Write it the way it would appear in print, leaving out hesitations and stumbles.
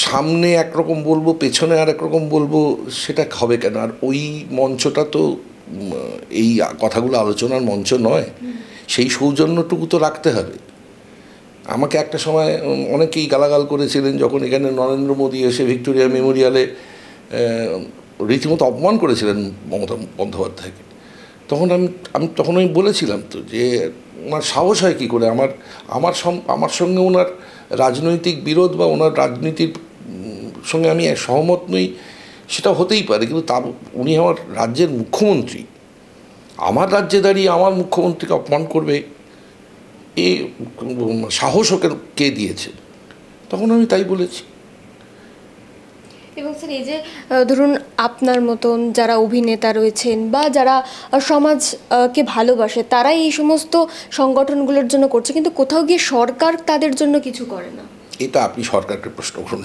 সামনে একরকম বলবো, পেছনে আর একরকম বলবো, সেটা হবে কেন? আর ওই মঞ্চটা তো এই কথাগুলো আলোচনার মঞ্চ নয়। সেই সৌজন্যটুকু তো রাখতে হবে। আমাকে একটা সময় অনেকেই গালাগাল করেছিলেন যখন এখানে নরেন্দ্র মোদী এসে ভিক্টোরিয়া মেমোরিয়ালে রীতিমতো অপমান করেছিলেন মমতা বন্দ্যোপাধ্যায়কে। তখন আমি বলেছিলাম তো যে ওনার সাহস হয় কী করে আমার সঙ্গে ওনার রাজনৈতিক বিরোধ বা ওনার রাজনীতির সঙ্গে আমি সহমত নই, সেটা হতেই পারে, কিন্তু উনি আমার রাজ্যের মুখ্যমন্ত্রী। আমার রাজ্যে দাঁড়িয়ে আমার মুখ্যমন্ত্রীকে অপমান করবে, এ সাহস ওকে কে দিয়েছে? তখন আমি তাই বলেছি। এবং স্যার, এই যে ধরুন আপনার মতন যারা অভিনেতা রয়েছেন বা যারা সমাজকে ভালোবাসে, তারাই এই সমস্ত সংগঠনগুলোর জন্য করছে, কিন্তু কোথাও গিয়ে সরকার তাদের জন্য কিছু করে না। এটা আপনি সরকারকে প্রশ্ন করুন।